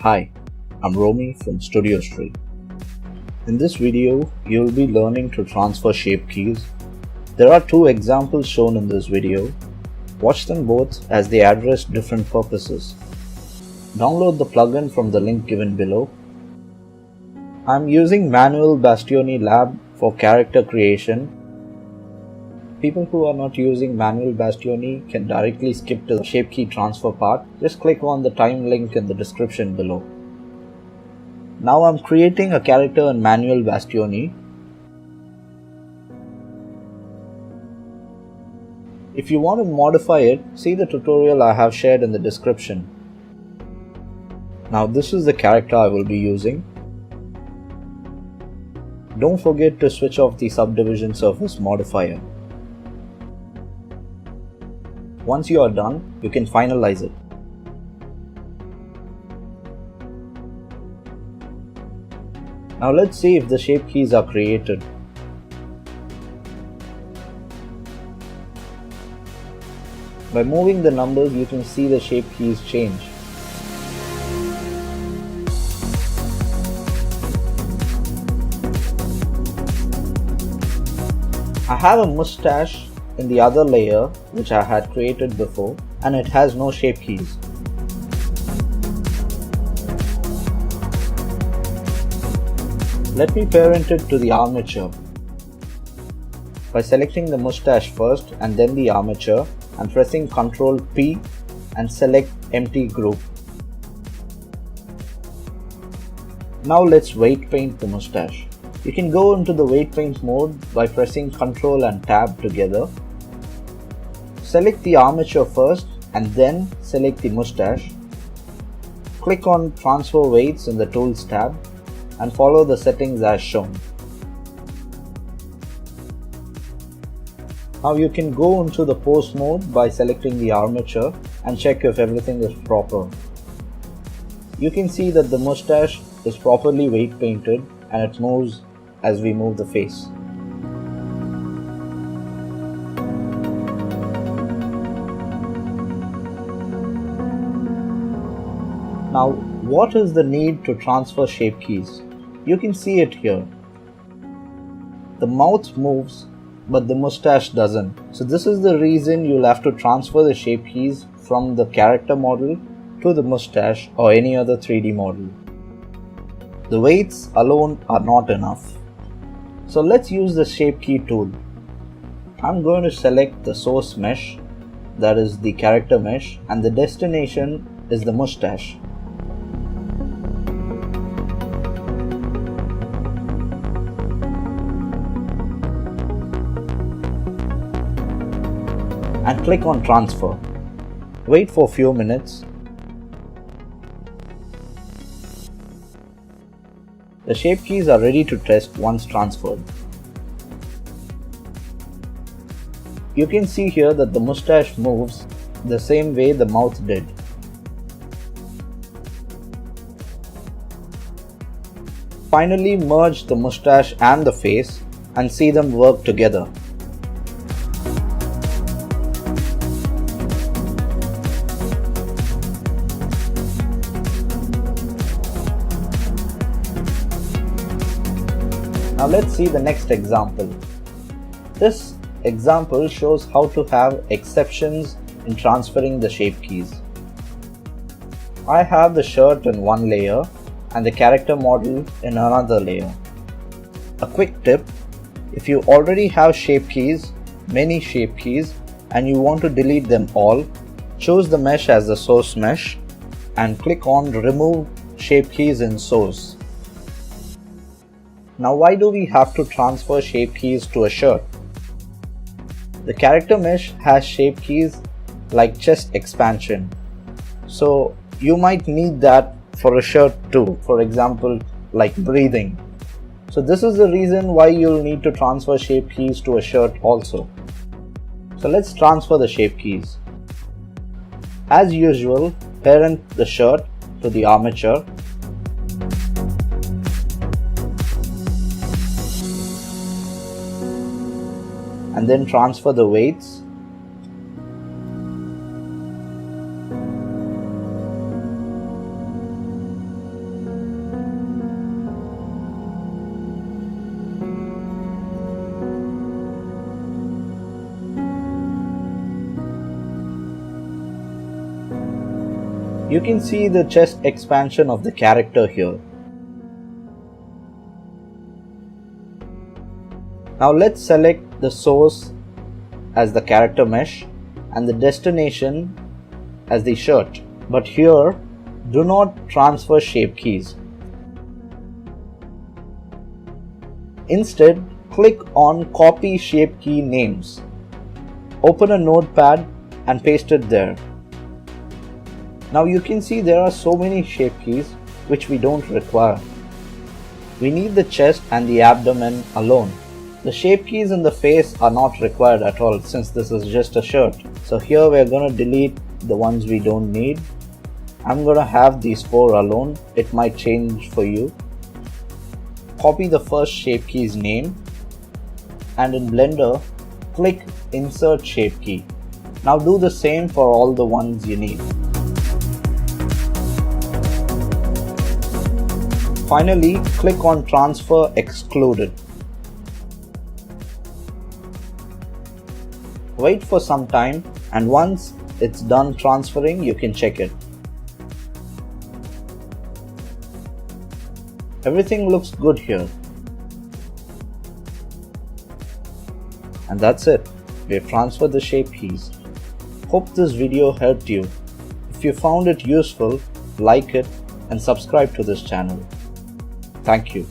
Hi, I'm Romy from Studio Street. In this video, you'll be learning to transfer shape keys. There are two examples shown in this video. Watch them both as they address different purposes. Download the plugin from the link given below. I'm using Manual Bastioni Lab for character creation. People who are not using Manual Bastioni can directly skip to the shape key transfer part. Just click on the time link in the description below. Now I'm creating a character in Manual Bastioni. If you want to modify it, see the tutorial I have shared in the description. Now this is the character I will be using. Don't forget to switch off the subdivision surface modifier. Once you are done, you can finalize it. Now let's see if the shape keys are created. By moving the numbers, you can see the shape keys change. I have a mustache in the other layer which I had created before, and it has no shape keys. Let me parent it to the armature. By selecting the mustache first and then the armature and pressing Ctrl P and select empty group. Now let's weight paint the mustache. You can go into the weight paint mode by pressing Ctrl and Tab together. Select the armature first and then select the mustache. Click on Transfer Weights in the Tools tab and follow the settings as shown. Now you can go into the pose mode by selecting the armature and check if everything is proper. You can see that the mustache is properly weight painted and it moves as we move the face. Now, what is the need to transfer shape keys? You can see it here. The mouth moves, but the mustache doesn't. So this is the reason you'll have to transfer the shape keys from the character model to the mustache or any other 3D model. The weights alone are not enough. So let's use the shape key tool. I'm going to select the source mesh, that is the character mesh, and the destination is the mustache. And click on transfer. Wait for a few minutes. The shape keys are ready to test once transferred. You can see here that the mustache moves the same way the mouth did. Finally, merge the mustache and the face and see them work together. Now let's see the next example. This example shows how to have exceptions in transferring the shape keys. I have the shirt in one layer and the character model in another layer. A quick tip: if you already have shape keys, many shape keys, and you want to delete them all, choose the mesh as the source mesh and click on Remove Shape Keys in Source. Now why do we have to transfer shape keys to a shirt? The character mesh has shape keys like chest expansion. So you might need that for a shirt too, for example like breathing. So this is the reason why you'll need to transfer shape keys to a shirt also. So let's transfer the shape keys. As usual, parent the shirt to the armature. And then transfer the weights. You can see the chest expansion of the character here. Now let's select the source as the character mesh and the destination as the shirt. But here, do not transfer shape keys. Instead, click on Copy Shape Key Names. Open a notepad and paste it there. Now you can see there are so many shape keys which we don't require. We need the chest and the abdomen alone. The shape keys in the face are not required at all since this is just a shirt. So here we're going to delete the ones we don't need. I'm going to have these 4 alone. It might change for you. Copy the first shape key's name and in Blender, click Insert Shape Key. Now do the same for all the ones you need. Finally, click on Transfer Excluded. Wait for some time and once it's done transferring, you can check it. Everything looks good here. And that's it. We've transferred the shape keys. Hope this video helped you. If you found it useful, like it and subscribe to this channel. Thank you.